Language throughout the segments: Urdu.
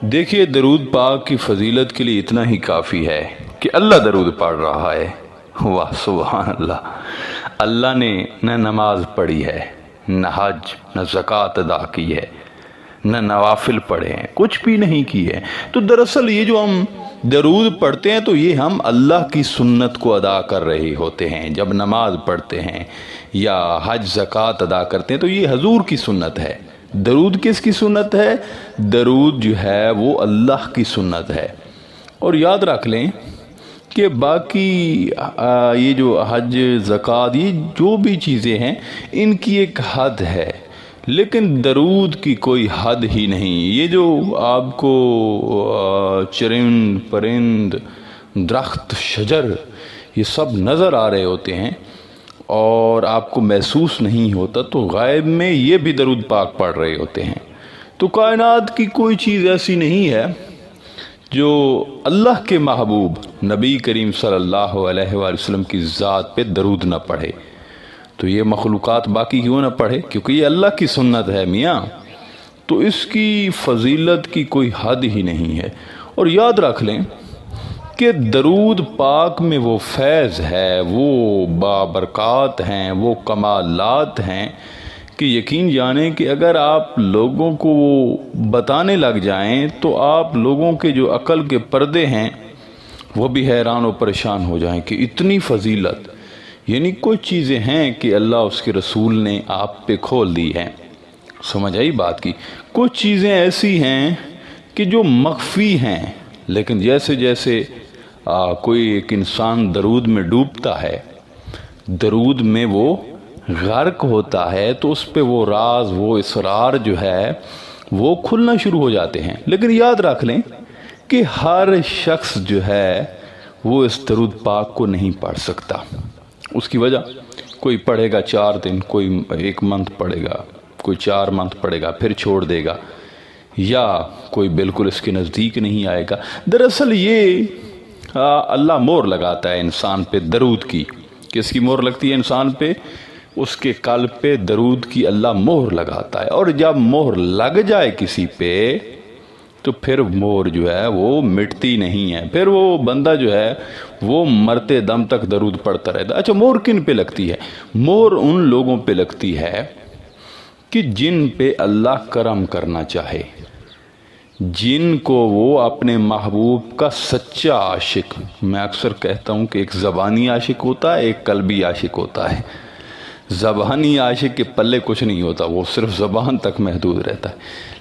دیکھیے درود پاک کی فضیلت کے لیے اتنا ہی کافی ہے کہ اللہ درود پڑھ رہا ہے۔ واہ سبحان اللہ! اللہ نے نہ نماز پڑھی ہے، نہ حج، نہ زکوٰۃ ادا کی ہے، نہ نوافل پڑھے ہیں، کچھ بھی نہیں کی ہے۔ تو دراصل یہ جو ہم درود پڑھتے ہیں تو یہ ہم اللہ کی سنت کو ادا کر رہے ہوتے ہیں۔ جب نماز پڑھتے ہیں یا حج زکوٰۃ ادا کرتے ہیں تو یہ حضور کی سنت ہے۔ درود کس کی سنت ہے؟ درود جو ہے وہ اللہ کی سنت ہے۔ اور یاد رکھ لیں کہ باقی یہ جو حج زکوٰۃ یہ جو بھی چیزیں ہیں ان کی ایک حد ہے، لیکن درود کی کوئی حد ہی نہیں۔ یہ جو آپ کو چرند پرند درخت شجر یہ سب نظر آ رہے ہوتے ہیں اور آپ کو محسوس نہیں ہوتا، تو غائب میں یہ بھی درود پاک پڑھ رہے ہوتے ہیں۔ تو کائنات کی کوئی چیز ایسی نہیں ہے جو اللہ کے محبوب نبی کریم صلی اللہ علیہ وآلہ وسلم کی ذات پہ درود نہ پڑھے۔ تو یہ مخلوقات باقی کیوں نہ پڑھے؟ کیونکہ یہ اللہ کی سنت ہے میاں، تو اس کی فضیلت کی کوئی حد ہی نہیں ہے۔ اور یاد رکھ لیں کہ درود پاک میں وہ فیض ہے، وہ بابرکات ہیں، وہ کمالات ہیں کہ یقین جانیں کہ اگر آپ لوگوں کو وہ بتانے لگ جائیں تو آپ لوگوں کے جو عقل کے پردے ہیں وہ بھی حیران و پریشان ہو جائیں کہ اتنی فضیلت، یعنی کچھ چیزیں ہیں کہ اللہ اس کے رسول نے آپ پہ کھول دی ہیں۔ سمجھ آئی بات کی؟ کچھ چیزیں ایسی ہیں کہ جو مخفی ہیں، لیکن جیسے جیسے کوئی ایک انسان درود میں ڈوبتا ہے، درود میں وہ غرق ہوتا ہے، تو اس پہ وہ راز، وہ اسرار جو ہے وہ کھلنا شروع ہو جاتے ہیں۔ لیکن یاد رکھ لیں کہ ہر شخص جو ہے وہ اس درود پاک کو نہیں پڑھ سکتا۔ اس کی وجہ، کوئی پڑھے گا 4 دن، کوئی 1 منتھ پڑھے گا، کوئی 4 منتھ پڑھے گا پھر چھوڑ دے گا، یا کوئی بالکل اس کے نزدیک نہیں آئے گا۔ دراصل یہ اللہ مہر لگاتا ہے انسان پہ درود کی۔ کس کی مہر لگتی ہے انسان پہ؟ اس کے قلب پہ درود کی اللہ مہر لگاتا ہے، اور جب مہر لگ جائے کسی پہ تو پھر مہر جو ہے وہ مٹتی نہیں ہے، پھر وہ بندہ جو ہے وہ مرتے دم تک درود پڑھتا رہتا ہے۔ اچھا، مہر کن پہ لگتی ہے؟ مہر ان لوگوں پہ لگتی ہے کہ جن پہ اللہ کرم کرنا چاہے، جن کو وہ اپنے محبوب کا سچا عاشق، میں اکثر کہتا ہوں کہ ایک زبانی عاشق ہوتا ہے، ایک قلبی عاشق ہوتا ہے۔ زبانی عاشق کے پلے کچھ نہیں ہوتا، وہ صرف زبان تک محدود رہتا ہے،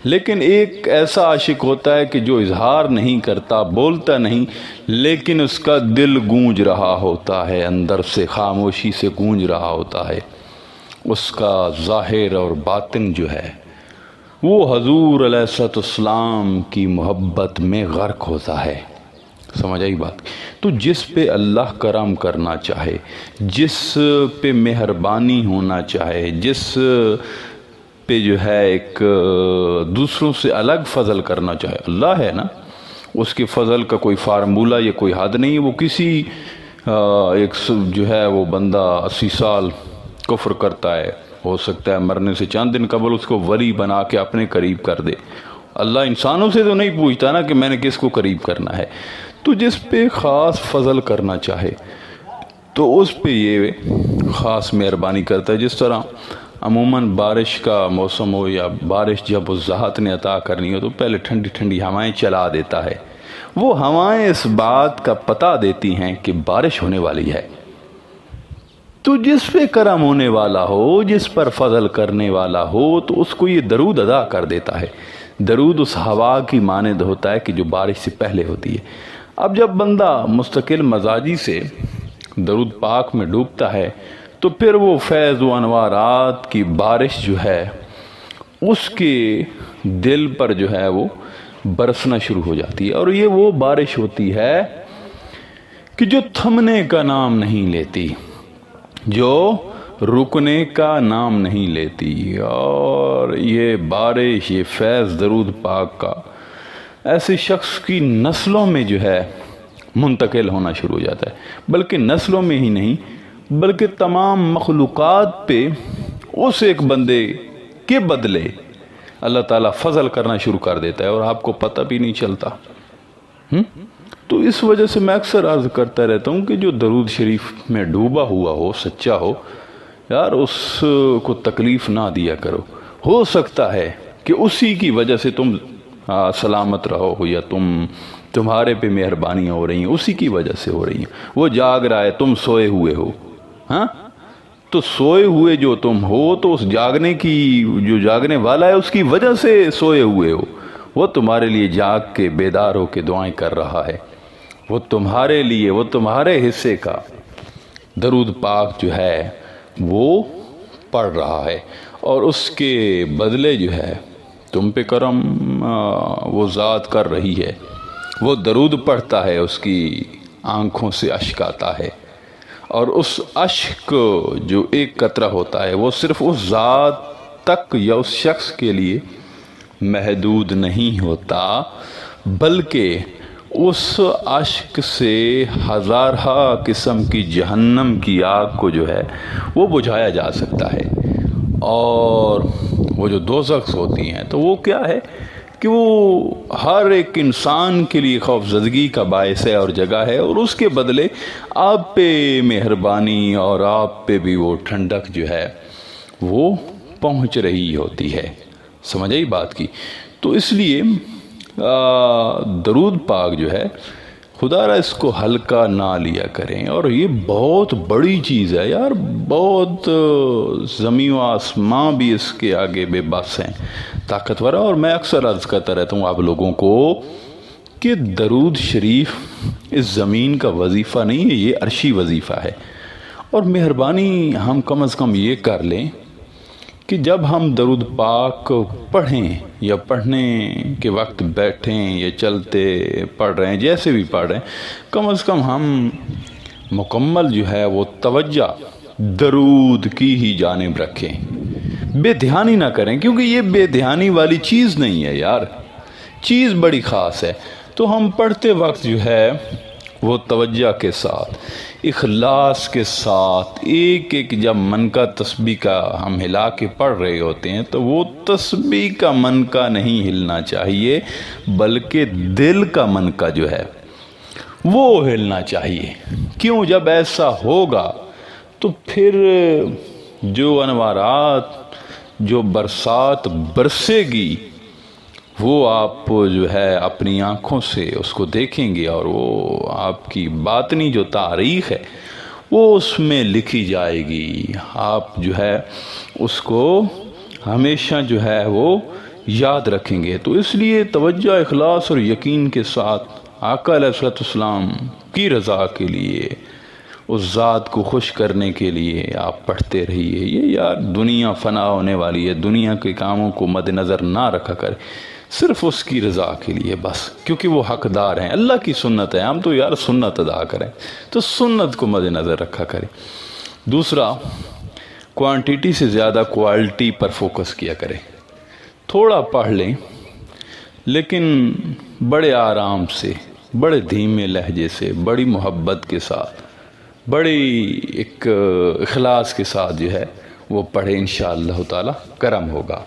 لیکن ایک ایسا عاشق ہوتا ہے کہ جو اظہار نہیں کرتا، بولتا نہیں، لیکن اس کا دل گونج رہا ہوتا ہے، اندر سے خاموشی سے گونج رہا ہوتا ہے۔ اس کا ظاہر اور باطن جو ہے وہ حضور علیہ الصلوۃ والسلام کی محبت میں غرق ہوتا ہے۔ سمجھ آئی بات؟ تو جس پہ اللہ کرم کرنا چاہے، جس پہ مہربانی ہونا چاہے، جس پہ جو ہے ایک دوسروں سے الگ فضل کرنا چاہے، اللہ ہے نا، اس کے فضل کا کوئی فارمولہ یا کوئی حد نہیں ہے۔ وہ کسی ایک جو ہے وہ بندہ 80 سال کفر کرتا ہے، ہو سکتا ہے مرنے سے چند دن قبل اس کو ولی بنا کے اپنے قریب کر دے۔ اللہ انسانوں سے تو نہیں پوچھتا نا کہ میں نے کس کو قریب کرنا ہے۔ تو جس پہ خاص فضل کرنا چاہے تو اس پہ یہ خاص مہربانی کرتا ہے۔ جس طرح عموماً بارش کا موسم ہو یا بارش جب اس ذات نے عطا کرنی ہو تو پہلے ٹھنڈی ٹھنڈی ہوائیں چلا دیتا ہے۔ وہ ہوائیں اس بات کا پتہ دیتی ہیں کہ بارش ہونے والی ہے۔ تو جس پہ کرم ہونے والا ہو، جس پر فضل کرنے والا ہو، تو اس کو یہ درود ادا کر دیتا ہے۔ درود اس ہوا کی مانند ہوتا ہے کہ جو بارش سے پہلے ہوتی ہے۔ اب جب بندہ مستقل مزاجی سے درود پاک میں ڈوبتا ہے تو پھر وہ فیض و انوارات کی بارش جو ہے اس کے دل پر جو ہے وہ برسنا شروع ہو جاتی ہے، اور یہ وہ بارش ہوتی ہے کہ جو تھمنے کا نام نہیں لیتی، جو رکنے کا نام نہیں لیتی۔ اور یہ بارش، یہ فیض درود پاک کا ایسے شخص کی نسلوں میں جو ہے منتقل ہونا شروع ہو جاتا ہے، بلکہ نسلوں میں ہی نہیں بلکہ تمام مخلوقات پہ اس ایک بندے کے بدلے اللہ تعالیٰ فضل کرنا شروع کر دیتا ہے اور آپ کو پتہ بھی نہیں چلتا۔ تو اس وجہ سے میں اکثر عرض کرتا رہتا ہوں کہ جو درود شریف میں ڈوبا ہوا ہو، سچا ہو، یار اس کو تکلیف نہ دیا کرو۔ ہو سکتا ہے کہ اسی کی وجہ سے تم سلامت رہو، یا تمہارے پہ مہربانیاں ہو رہی ہیں، اسی کی وجہ سے ہو رہی ہیں۔ وہ جاگ رہا ہے، تم سوئے ہوئے ہو، ہاں تو سوئے ہوئے جو تم ہو، تو اس جاگنے کی، جو جاگنے والا ہے اس کی وجہ سے سوئے ہوئے ہو۔ وہ تمہارے لیے جاگ کے بیدار ہو کے دعائیں کر رہا ہے، وہ تمہارے لیے، وہ تمہارے حصے کا درود پاک جو ہے وہ پڑھ رہا ہے، اور اس کے بدلے جو ہے تم پہ کرم وہ ذات کر رہی ہے۔ وہ درود پڑھتا ہے، اس کی آنکھوں سے اشک آتا ہے، اور اس اشک جو ایک قطرہ ہوتا ہے وہ صرف اس ذات تک یا اس شخص کے لیے محدود نہیں ہوتا، بلکہ اس اشک سے ہزارہ قسم کی جہنم کی آگ کو جو ہے وہ بجھایا جا سکتا ہے۔ اور وہ جو دوزخ ہوتی ہیں تو وہ کیا ہے کہ وہ ہر ایک انسان کے لیے خوف زدگی کا باعث ہے اور جگہ ہے، اور اس کے بدلے آپ پہ مہربانی اور آپ پہ بھی وہ ٹھنڈک جو ہے وہ پہنچ رہی ہوتی ہے۔ سمجھ آئی بات کی؟ تو اس لیے درود پاک جو ہے خدا را اس کو ہلکا نہ لیا کریں، اور یہ بہت بڑی چیز ہے یار، بہت زمین و آسمان بھی اس کے آگے بے بس ہیں، طاقتور ہے۔ اور میں اکثر عرض کرتا رہتا ہوں آپ لوگوں کو کہ درود شریف اس زمین کا وظیفہ نہیں ہے، یہ عرشی وظیفہ ہے۔ اور مہربانی ہم کم از کم یہ کر لیں کہ جب ہم درود پاک پڑھیں یا پڑھنے کے وقت بیٹھیں یا چلتے پڑھ رہے ہیں، جیسے بھی پڑھ رہے ہیں، کم از کم ہم مکمل جو ہے وہ توجہ درود کی ہی جانب رکھیں، بے دھیانی نہ کریں، کیونکہ یہ بے دھیانی والی چیز نہیں ہے یار، چیز بڑی خاص ہے۔ تو ہم پڑھتے وقت جو ہے وہ توجہ کے ساتھ، اخلاص کے ساتھ، ایک ایک جب من کا تسبیح کا ہم ہلا کے پڑھ رہے ہوتے ہیں تو وہ تسبیح کا من کا نہیں ہلنا چاہیے، بلکہ دل کا من کا جو ہے وہ ہلنا چاہیے۔ کیوں؟ جب ایسا ہوگا تو پھر جو انوارات، جو برسات برسے گی، وہ آپ جو ہے اپنی آنکھوں سے اس کو دیکھیں گے، اور وہ آپ کی باطنی جو تاریخ ہے وہ اس میں لکھی جائے گی، آپ جو ہے اس کو ہمیشہ جو ہے وہ یاد رکھیں گے۔ تو اس لیے توجہ، اخلاص اور یقین کے ساتھ آقا علیہ الصلوۃ والسلام کی رضا کے لیے، اس ذات کو خوش کرنے کے لیے آپ پڑھتے رہیے۔ یہ یار دنیا فنا ہونے والی ہے، دنیا کے کاموں کو مد نظر نہ رکھا کرے، صرف اس کی رضا کے لیے بس، کیونکہ وہ حقدار ہیں، اللہ کی سنت ہے، ہم تو یار سنت ادا کریں، تو سنت کو مد نظر رکھا کریں۔ دوسرا، کوانٹیٹی سے زیادہ کوالٹی پر فوکس کیا کریں، تھوڑا پڑھ لیں لیکن بڑے آرام سے، بڑے دھیمے لہجے سے، بڑی محبت کے ساتھ، بڑی ایک اخلاص کے ساتھ جو ہے وہ پڑھیں، انشاءاللہ تعالی کرم ہوگا۔